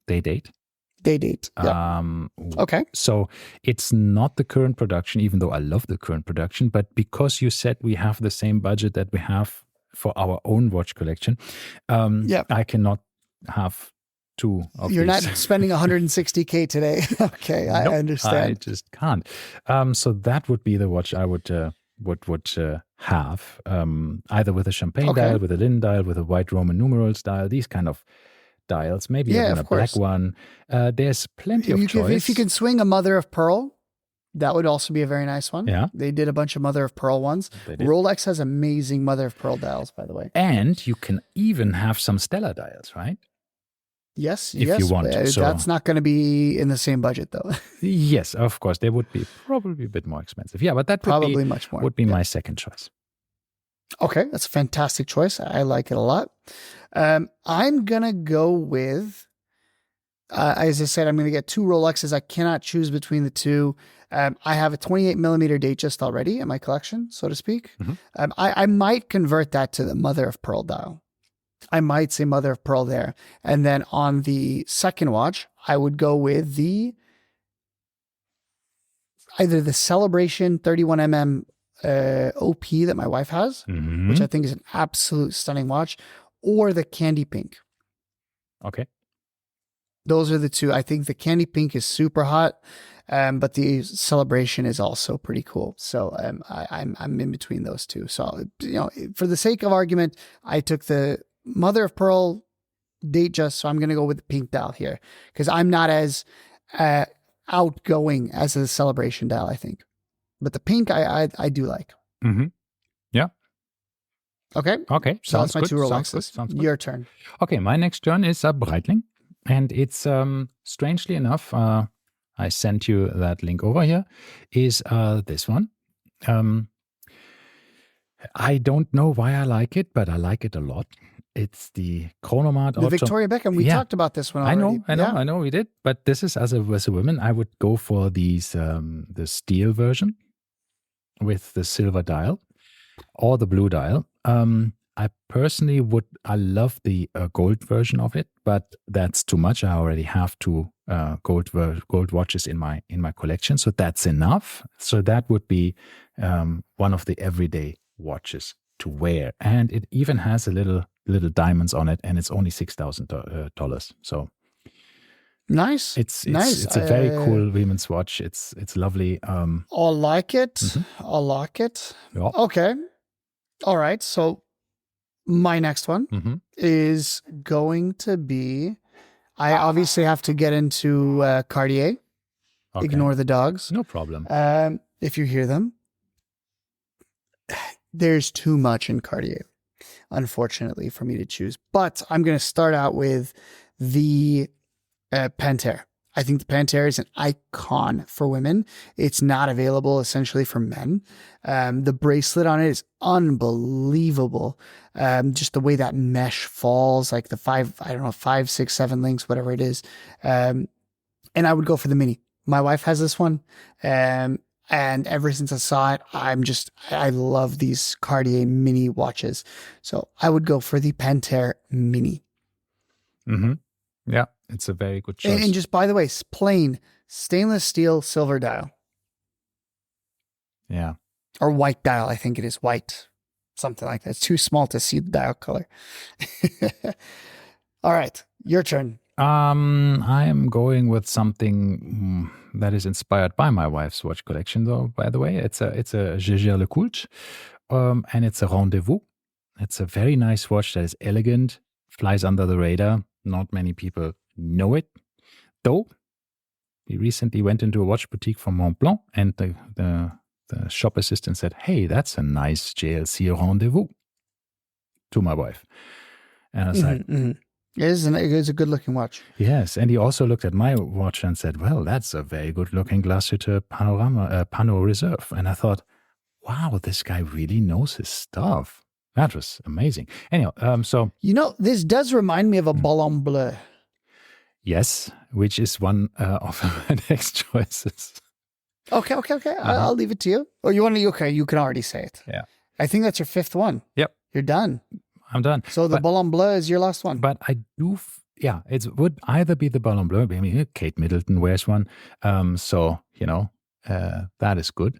day date. Day date. Yeah. Okay. So it's not the current production, even though I love the current production. But because you said we have the same budget that we have for our own watch collection, I cannot have two of You're these. not spending 160K today. Okay, I understand. I just can't. So that would be the watch I would have, either with a champagne dial, with a linen dial, with a white Roman numerals dial, these kind of dials, maybe even a black one. There's plenty of choice. If you can swing a mother of pearl, that would also be a very nice one. Yeah. They did a bunch of mother of pearl ones. Rolex has amazing mother of pearl dials, by the way. And you can even have some Stellar dials, right? Yes, if you want. That's not going to be in the same budget, though. Yes, of course. They would be probably a bit more expensive. Yeah, but that probably much more. Would be my second choice. Okay, that's a fantastic choice. I like it a lot. I'm going to go with, as I said, I'm going to get two Rolexes. I cannot choose between the two. I have a 28 millimeter Datejust already in my collection, so to speak. Mm-hmm. I might convert that to the mother of pearl dial. I might say mother of pearl there. And then on the second watch, I would go with either the Celebration 31mm OP that my wife has, mm-hmm. which I think is an absolute stunning watch, or the Candy Pink. Okay. Those are the two. I think the Candy Pink is super hot, but the Celebration is also pretty cool. So I'm in between those two. So, for the sake of argument, I took the mother of pearl Datejust, so I'm going to go with the pink dial here because I'm not as outgoing as the Celebration dial, I think. But the pink I do like. Mm-hmm. Yeah. Okay. So that's my two Rolexes. Sounds good. Your turn. Okay, my next turn is a Breitling, and it's strangely enough, I sent you that link over here, is this one. I don't know why I like it, but I like it a lot. It's the Chronomat. The Victoria Beckham. We talked about this one already. I know we did. But this is, as a woman, I would go for these the steel version with the silver dial or the blue dial. I personally I love the gold version of it, but that's too much. I already have two gold watches in my collection, so that's enough. So that would be one of the everyday watches to wear, and it even has a little diamonds on it, and it's only $6,000. So nice. It's a very cool women's watch. It's lovely. I like it. Mm-hmm. I like it. Yeah. Okay. All right. So my next one mm-hmm. is going to be. I obviously have to get into Cartier. Okay. Ignore the dogs. No problem. If you hear them. There's too much in Cartier, unfortunately, for me to choose. But I'm going to start out with the Panthère. I think the Panthère is an icon for women. It's not available essentially for men. The bracelet on it is unbelievable. Just the way that mesh falls, like the 5, 6, 7 links, whatever it is. And I would go for the mini. My wife has this one. And ever since I saw it, I love these Cartier mini watches. So I would go for the Panthère Mini. Mm-hmm. Yeah, it's a very good choice. And just, by the way, plain stainless steel silver dial. Yeah. Or white dial, I think it is white. Something like that. It's too small to see the dial color. All right, your turn. I am going with something that is inspired by my wife's watch collection, though, by the way. It's a Jaeger-LeCoultre, and it's a Rendezvous. It's a very nice watch that is elegant, flies under the radar. Not many people know it, though. We recently went into a watch boutique from Montblanc, and the shop assistant said, "Hey, that's a nice JLC Rendezvous," to my wife. And I was like, It is a good looking watch. Yes, and he also looked at my watch and said, "Well, that's a very good looking Glashütte Pano Reserve." And I thought, wow, this guy really knows his stuff. That was amazing. Anyhow, so this does remind me of a Ballon Bleu. Yes, which is one of my next choices. Okay. I'll leave it to you. Or you want to? Okay, you can already say it. Yeah, I think that's your fifth one. Yep, you're done. I'm done. So the Ballon Bleu is your last one. But I do, it would either be the Ballon Bleu. I mean, Kate Middleton wears one. So, that is good.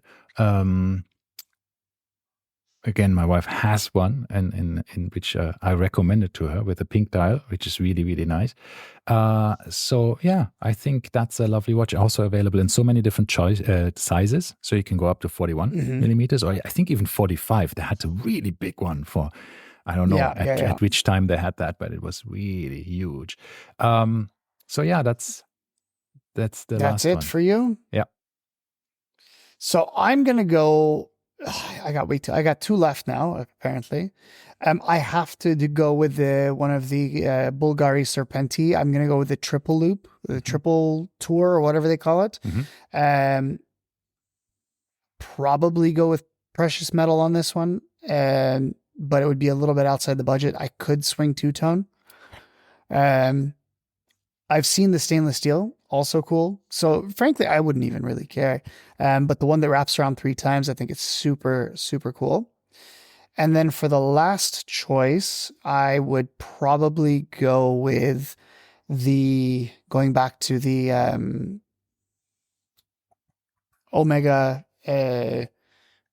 again, my wife has one, and in which I recommended to her with a pink dial, which is really, really nice. So yeah, I think that's a lovely watch. Also available in so many different sizes. So you can go up to 41 millimeters, or I think even 45. They had a really big one for, I don't know at which time they had that, but it was really huge. So yeah, that's the last one. That's it for you? Yeah. So I'm going to go, I got two left now, apparently. I have to go with one of the Bulgari Serpenti. I'm going to go with the triple loop, the triple tour, or whatever they call it. Probably go with precious metal on this one, but it would be a little bit outside the budget. I could swing two-tone. I've seen the stainless steel, also cool. So frankly, I wouldn't even really care. But the one that wraps around 3 times, I think it's super, super cool. And then for the last choice, I would probably go with going back to the Omega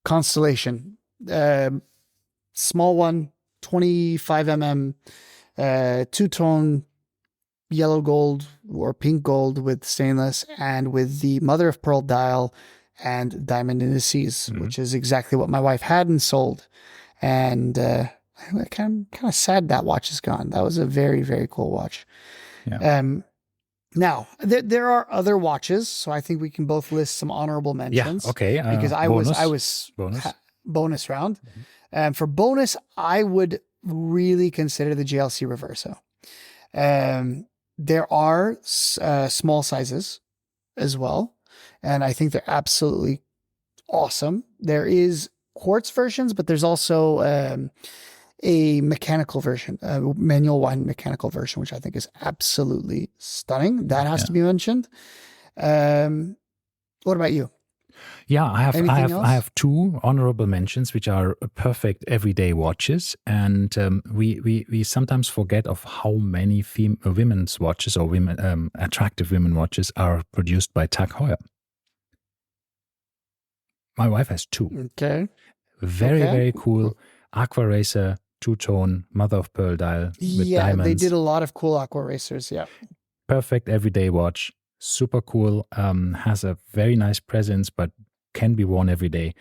Constellation. Small one, 25 mm, two-tone yellow gold or pink gold with stainless, and with the mother of pearl dial and diamond indices, which is exactly what my wife had and sold. And I'm kind of sad that watch is gone. That was a very, very cool watch. Yeah. Now there are other watches, so I think we can both list some honorable mentions. Yeah. Okay. Because I was bonus round. For bonus, I would really consider the JLC Reverso. There are small sizes as well, and I think they're absolutely awesome. There is quartz versions, but there's also a mechanical version, a manual wind mechanical version, which I think is absolutely stunning. That has to be mentioned. What about you? Yeah, I have 2 honorable mentions, which are perfect everyday watches, and we sometimes forget of how many women's watches or attractive women watches are produced by Tag Heuer. My wife has 2. Okay. Very cool Aqua Racer, two-tone, mother of pearl dial with diamonds. They did a lot of cool Aqua Racers. Yeah. Perfect everyday watch. Super cool. Has a very nice presence, but can be worn every day.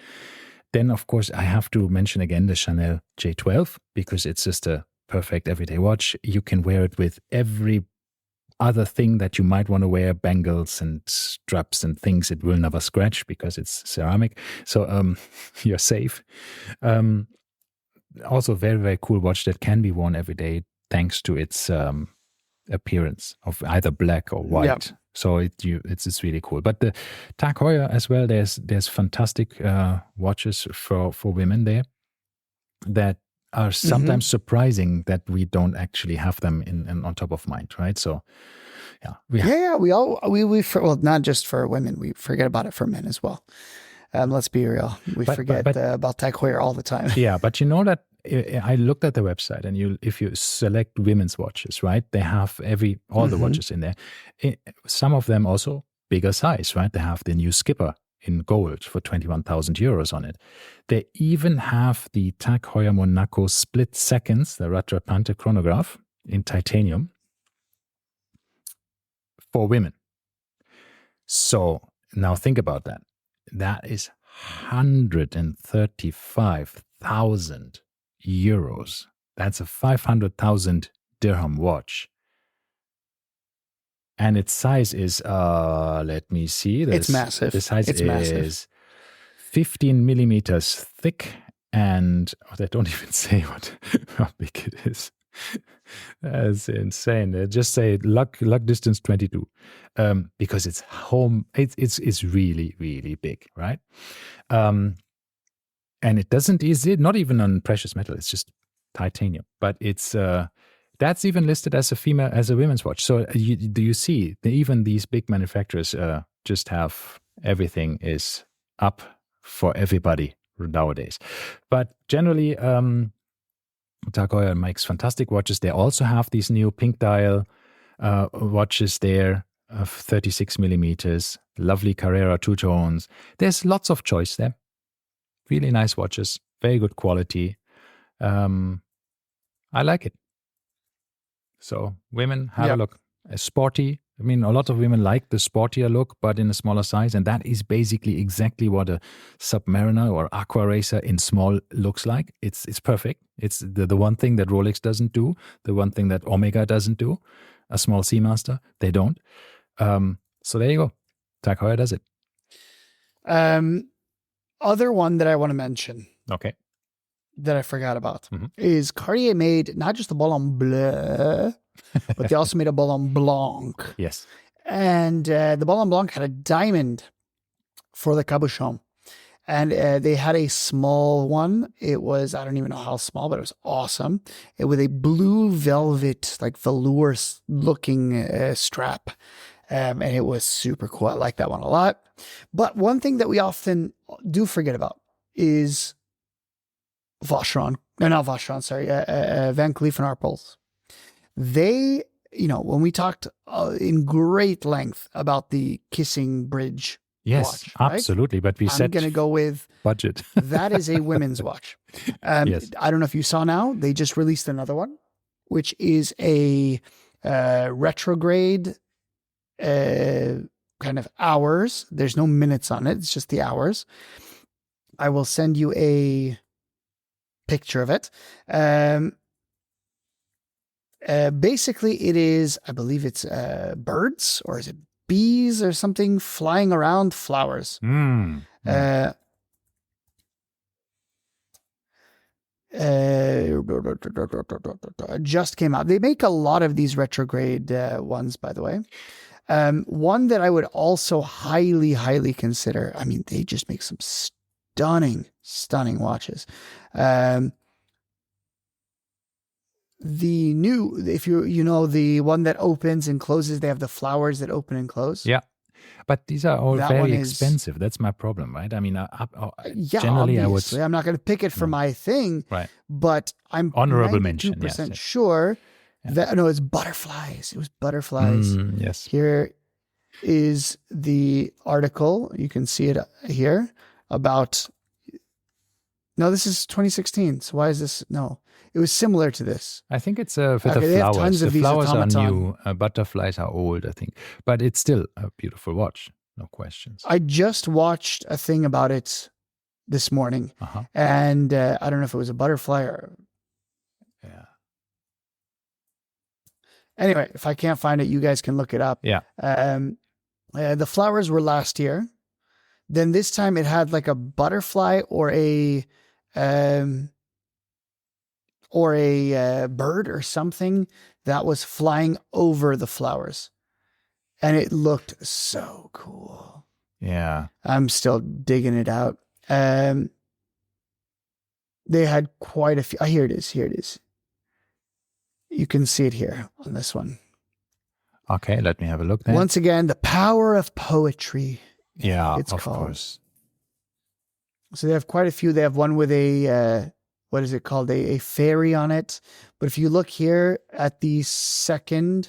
Then, of course, I have to mention again the Chanel J12, because it's just a perfect everyday watch. You can wear it with every other thing that you might want to wear, bangles and straps and things. It will never scratch because it's ceramic. So you're safe. Also, very, very cool watch that can be worn every day thanks to its appearance of either black or white. Yep. So it's really cool. But the Tag Heuer as well, there's fantastic watches for women there that are sometimes surprising that we don't actually have them in on top of mind, right? So yeah, we not just for women, we forget about it for men as well. Let's be real, we forget about Tag Heuer all the time. Yeah, but you know that I looked at the website, and if you select women's watches, right, they have all the watches in there. Some of them also bigger size, right? They have the new Skipper in gold for 21,000 euros on it. They even have the Tag Heuer Monaco split seconds, the Rattrapante chronograph in titanium for women. So now think about that. That is 135,000 euros. That's a 500,000 dirham watch. And its size is, let me see. It's massive. The size is massive. 15 millimeters thick, and they don't even say how big it is. That's insane. They just say luck distance 22, because it's home. It's really, really big, right? And it doesn't not even on precious metal. It's just titanium, but it's that's even listed as a women's watch. So do you see even these big manufacturers just have everything is up for everybody nowadays. But generally, Tag Heuer makes fantastic watches. They also have these new pink dial watches there of 36 millimeters, lovely Carrera two tones. There's lots of choice there. Really nice watches, very good quality. I like it. So women, have a look. Sporty. I mean, a lot of women like the sportier look, but in a smaller size. And that is basically exactly what a Submariner or Aqua Racer in small looks like. It's perfect. It's the one thing that Rolex doesn't do, the one thing that Omega doesn't do. A small Seamaster, they don't. So there you go. Tag Heuer does it. Other one that I want to mention. Okay. That I forgot about is Cartier made not just a Ballon Bleu, but they also made a Ballon Blanc. Yes. And the Ballon Blanc had a diamond for the cabochon. And they had a small one. It was, I don't even know how small, but it was awesome. It with a blue velvet, like velour looking strap. And it was super cool. I like that one a lot. But one thing that we often do forget about is Vacheron, not Vacheron, sorry, Van Cleef and Arpels. They, when we talked in great length about the Kissing Bridge watch, absolutely. But we said I'm going to go with budget. That is a women's watch. Yes. I don't know if you saw now, they just released another one, which is a retrograde kind of hours. There's no minutes on it. It's just the hours. I will send you a picture of it. Basically it is, I believe it's birds, or is it bees or something flying around flowers. Just came out. They make a lot of these retrograde ones, by the way. One that I would also highly, highly consider. I mean, they just make some stunning watches. The new, if the one that opens and closes, they have the flowers that open and close. Yeah. But these are all very expensive. That's my problem, right? I mean, generally obviously, I'm not going to pick it for my thing, right? But I'm honorable mention. 92% sure that it's butterflies. It was butterflies. Yes. Here is the article. You can see it here about. No, this is 2016. So why is this? No, it was similar to this. I think it's for the flowers. Tons of the flowers automaton. Are new. Butterflies are old, I think. But it's still a beautiful watch. No questions. I just watched a thing about it this morning. And I don't know if it was a butterfly or... Yeah. Anyway, if I can't find it, you guys can look it up. Yeah. The flowers were last year. Then this time it had like a butterfly or a bird or something that was flying over the flowers. And it looked so cool. Yeah. I'm still digging it out. They had quite a few. Here it is. You can see it here on this one. Okay, let me have a look then. Once again, the power of poetry. Yeah, it's of called. Course. So they have quite a few. They have one with a, what is it called? A fairy on it. But if you look here at the second...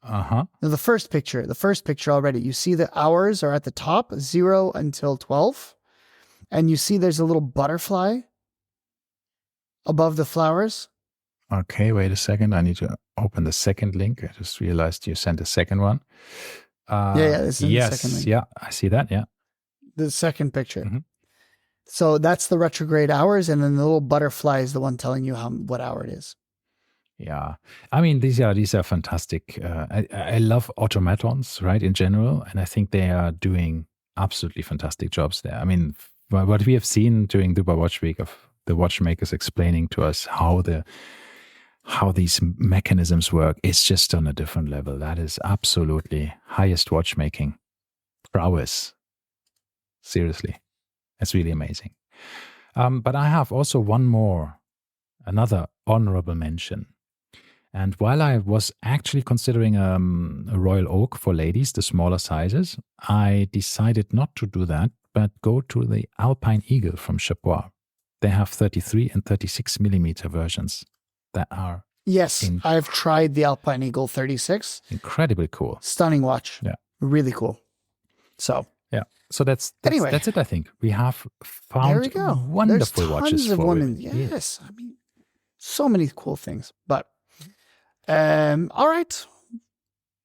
No, the first picture already, you see the hours are at the top, 0 until 12. And you see there's a little butterfly above the flowers. Okay, wait a second. I need to open the second link. I just realized you sent a second one. This is the second link. Yeah, I see that, yeah. The second picture. So that's the retrograde hours, and then the little butterfly is the one telling you what hour it is. Yeah, I mean, these are fantastic. I love automatons, right, in general, and I think they are doing absolutely fantastic jobs there. I mean, what we have seen during Dubai Watch Week of the watchmakers explaining to us how these mechanisms work, it's just on a different level. That is absolutely highest watchmaking prowess. Seriously, it's really amazing. But I have also another honorable mention. And while I was actually considering a Royal Oak for ladies, the smaller sizes, I decided not to do that, but go to the Alpine Eagle from Chapois. They have 33 and 36 millimeter versions that are... Yes, I've tried the Alpine Eagle 36. Incredibly cool. Stunning watch. Yeah. Really cool. So... Yeah. So that's anyway. That's it. I think we have found there we go. wonderful There's watches tons of for women. women. Yes, I mean, so many cool things. But all right.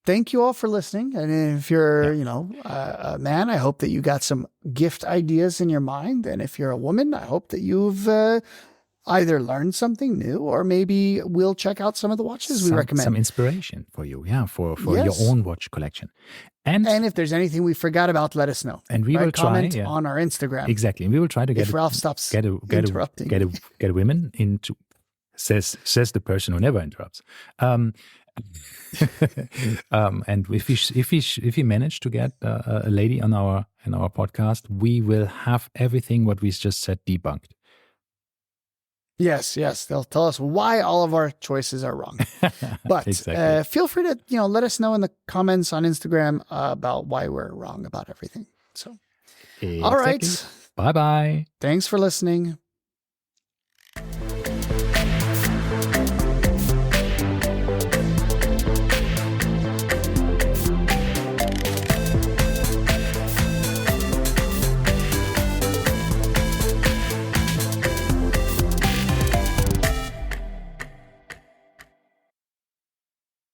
Thank you all for listening. And if you're, a man, I hope that you got some gift ideas in your mind. And if you're a woman, I hope that you've either learned something new, or maybe we'll check out some of the watches we recommend. Some inspiration for you, for your own watch collection. And if there's anything we forgot about, let us know. And we will comment on our Instagram. Exactly. And we will try to get if Ralph stops interrupting. Get women into, says the person who never interrupts. And if we manage to get a lady on our podcast, we will have everything what we just said debunked. Yes. They'll tell us why all of our choices are wrong. But exactly. Feel free to let us know in the comments on Instagram about why we're wrong about everything. So, exactly. All right. Bye. Thanks for listening.